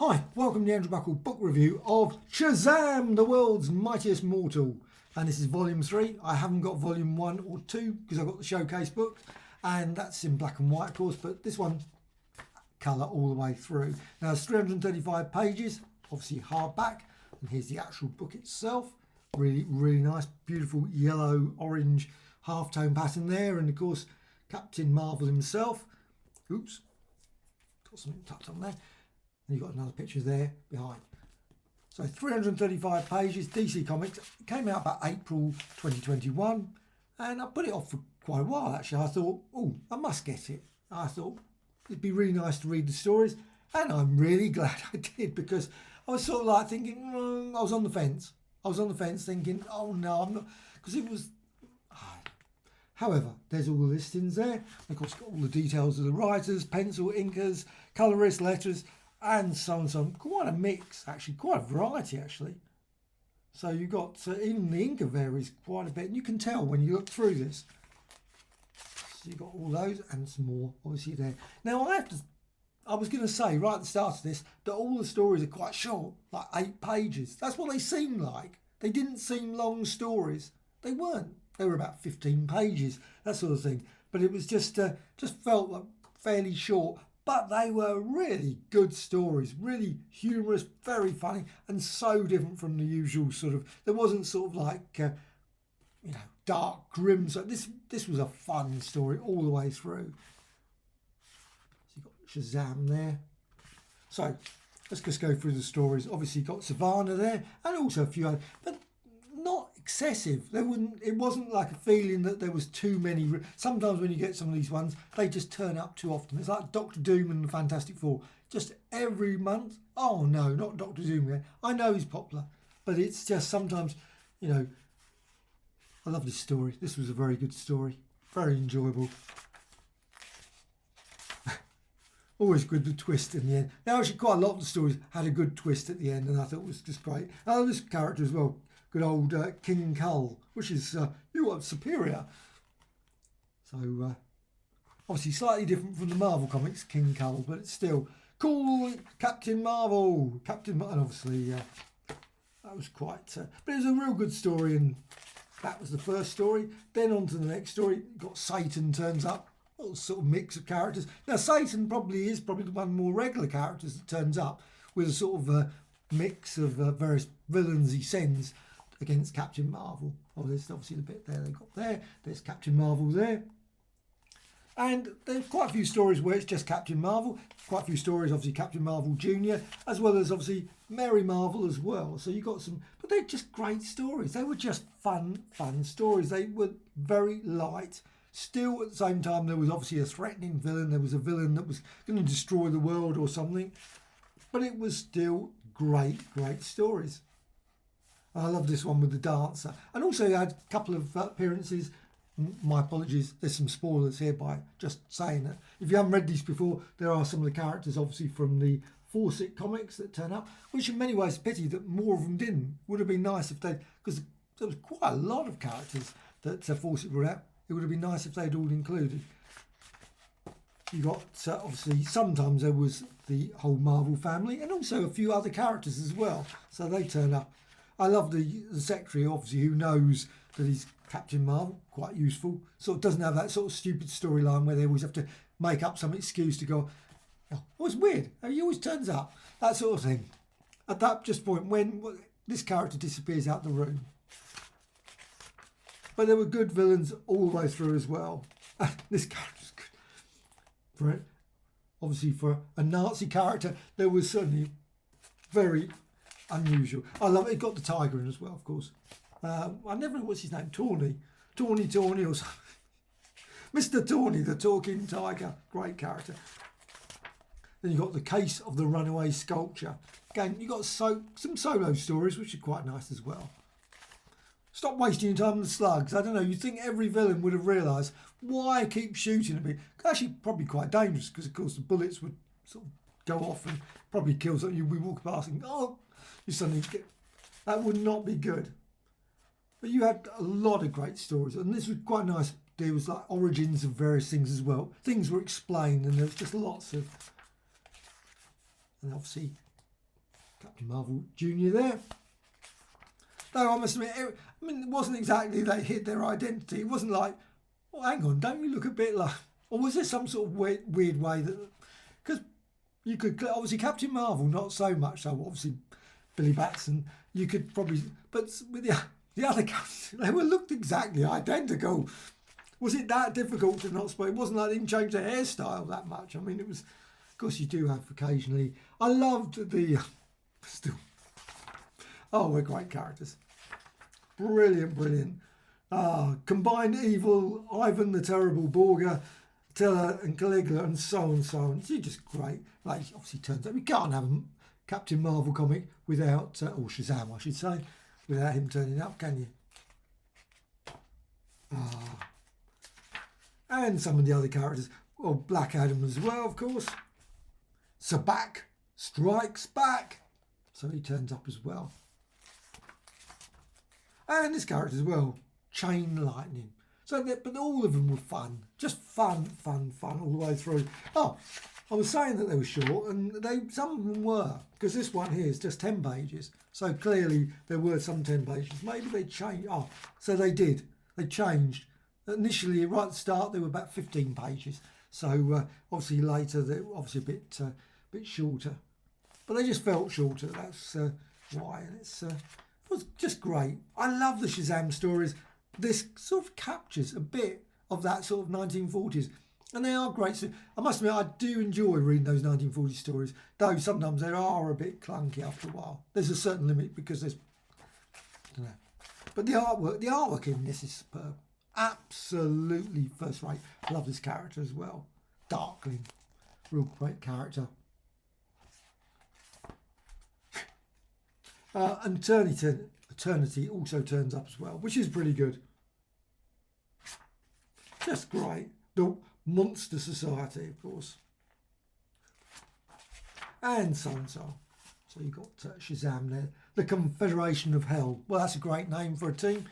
Hi, welcome to the Andrew Buckle book review of Shazam, the world's mightiest mortal. And this is volume 3. I haven't got volume 1 or 2 because I've got the showcase book. And that's in black and white, of course, but this one, colour all the way through. Now, it's 335 pages, obviously hardback. And here's the actual book itself. Really, really nice, beautiful yellow, orange half-tone pattern there. And, of course, Captain Marvel himself. Oops, got something tucked on there. And you've got another picture there behind. So 335 pages, DC Comics. It came out about April 2021. And I put it off for quite a while, actually. I thought, oh, I must get it. I thought it'd be really nice to read the stories. And I'm really glad I did, because I was sort of like thinking, I was on the fence. I was on the fence thinking, oh no, I'm not. Because it was... However, there's all the listings there. Of course, got all the details of the writers, pencil, inkers, colorists, letters, and so on, so on. Quite a mix, actually, quite a variety, actually. So you've got, even the inker varies quite a bit, and you can tell when you look through this. So you've got all those and some more, obviously, there. Now, I was going to say, right at the start of this, that all the stories are quite short, like 8 pages. That's what they seem like. They didn't seem long stories. They weren't. They were about 15 pages, that sort of thing. But it was just felt like fairly short. But they were really good stories, really humorous, very funny, and so different from the usual sort of. There wasn't sort of like, dark, grim. So this was a fun story all the way through. So you've got Shazam there. So let's just go through the stories. Obviously, you've got Sivana there, and also a few others, but not excessive. It wasn't like a feeling that there was too many. Sometimes when you get some of these ones, they just turn up too often. It's like Doctor Doom and the Fantastic Four. Just every month. Oh no, not Doctor Doom again. I know he's popular, but it's just sometimes, I love this story. This was a very good story. Very enjoyable. Always good, the twist in the end. Now, actually, quite a lot of the stories had a good twist at the end, and I thought it was just great. This character as well. Good old King Cull, which is superior. So obviously slightly different from the Marvel comics, King Cull, but it's still cool. Captain Marvel, and obviously that was quite. But it was a real good story, and that was the first story. Then on to the next story. Got Satan turns up. A little sort of mix of characters. Now Satan is probably the one of the more regular characters that turns up, with a sort of mix of various villains he sends against Captain Marvel. Oh, there's obviously the bit there they got there. There's Captain Marvel there. And there's quite a few stories where it's just Captain Marvel. Quite a few stories, obviously, Captain Marvel Jr., as well as, obviously, Mary Marvel as well. So you got some... But they're just great stories. They were just fun stories. They were very light. Still, at the same time, there was obviously a threatening villain. There was a villain that was going to destroy the world or something. But it was still great stories. I love this one with the dancer. And also you had a couple of appearances. My apologies, there's some spoilers here by just saying that. If you haven't read these before, there are some of the characters obviously from the Fawcett comics that turn up, which in many ways is a pity that more of them didn't. Would have been nice if they, because there was quite a lot of characters that Fawcett brought out. It would have been nice if they'd all included. You got, obviously, sometimes there was the whole Marvel family and also a few other characters as well. So they turn up. I love the secretary, obviously, who knows that he's Captain Marvel, quite useful. Sort of doesn't have that sort of stupid storyline where they always have to make up some excuse to go, oh, it's weird, he always turns up, that sort of thing. At that just point when this character disappears out the room. But there were good villains all the way through as well. This character's good. Obviously, for a Nazi character, there was certainly very unusual. I love it. It got the tiger in as well, of course. I never know what's his name. Tawny or something. Mr. Tawny, the talking tiger. Great character. Then you got the case of the runaway sculpture. Again, you got some solo stories, which are quite nice as well. Stop wasting your time on the slugs. I don't know. You'd think every villain would have realised why keep shooting at me. Actually, probably quite dangerous because, of course, the bullets would sort of go off and probably kill something. You'd be walking past and you suddenly get... That would not be good. But you had a lot of great stories, and this was quite nice. There was like origins of various things as well. Things were explained, and there was just lots of... And obviously, Captain Marvel Jr. there. Though I must admit, it wasn't exactly they hid their identity. It wasn't like, oh, hang on, don't you look a bit like... Or was there some sort of weird way that... Because you could... Obviously, Captain Marvel, not so much. So, obviously, Billy Batson, you could probably... But with the other characters, they were looked exactly identical. Was it that difficult to not spot? It wasn't like they didn't change their hairstyle that much. I mean, it was... Of course, you do have occasionally... I loved the... Still... Oh, we're great characters. Brilliant, brilliant. Combined evil, Ivan the Terrible, Borga, Tiller and Caligula, and so on and so on. It's just great. Like, obviously turns out we can't have a Captain Marvel comic without, or Shazam I should say, without him turning up, can you? And some of the other characters. Well, Black Adam as well, of course. Sabak strikes back. So he turns up as well. And this character as well, Chain Lightning. So, but all of them were fun, just fun all the way through. Oh, I was saying that they were short, and some of them were, because this one here is just 10 pages. So clearly there were some 10 pages. Maybe they changed. Oh, so they did. They changed. Initially, right at the start, they were about 15 pages. So obviously later they're obviously a bit shorter, but they just felt shorter. That's why, and it was just great. I love the Shazam stories. This sort of captures a bit of that sort of 1940s, and they are great. So I must admit, I do enjoy reading those 1940s stories, though sometimes they are a bit clunky after a while. There's a certain limit because there's, I don't know. But the artwork in this is superb. Absolutely first rate. Love this character as well. Darkling, real great character. And Eternity also turns up as well, which is pretty good. Just great. The Monster Society, of course. And so and so. So you've got Shazam there. The Confederation of Hell. Well, that's a great name for a team.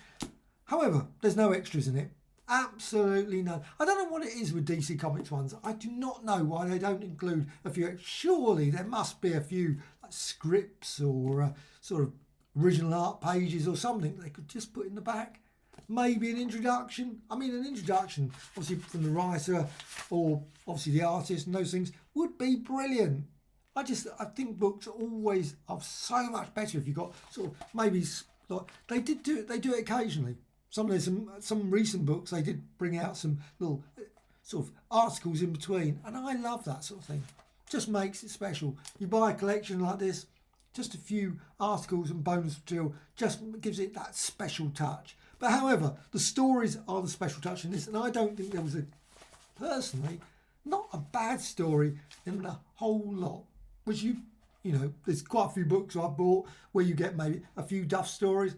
However, there's no extras in it. Absolutely none. I don't know what it is with DC Comics ones. I do not know why they don't include a few. Surely there must be a few scripts or sort of original art pages or something they could just put in the back. Maybe an introduction. I mean, an introduction, obviously from the writer or obviously the artist and those things would be brilliant. I think books always are so much better if you've got sort of maybe like they do it occasionally. Some recent books they did bring out some little sort of articles in between, and I love that sort of thing. Just makes it special. You buy a collection like this, just a few articles and bonus material just gives it that special touch. But however, the stories are the special touch in this, and I don't think there was personally not a bad story in the whole lot. Which you know, there's quite a few books I've bought where you get maybe a few duff stories.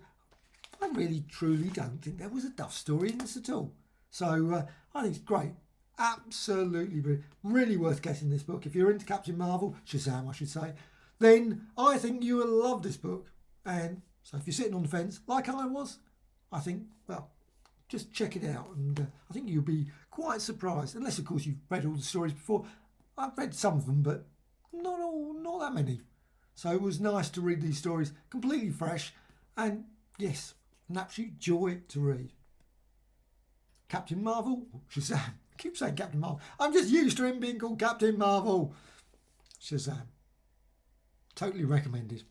I really truly don't think there was a duff story in this at all. So I think it's great. Absolutely brilliant. Really worth getting this book. If you're into Captain Marvel, Shazam I should say, then I think you will love this book. And so if you're sitting on the fence like I was, I think, well, just check it out. And I think you'll be quite surprised. Unless, of course, you've read all the stories before. I've read some of them, but not that many. So it was nice to read these stories completely fresh. And yes, an absolute joy to read. Captain Marvel, Shazam. I keep saying Captain Marvel. I'm just used to him being called Captain Marvel. Shazam. Totally recommended.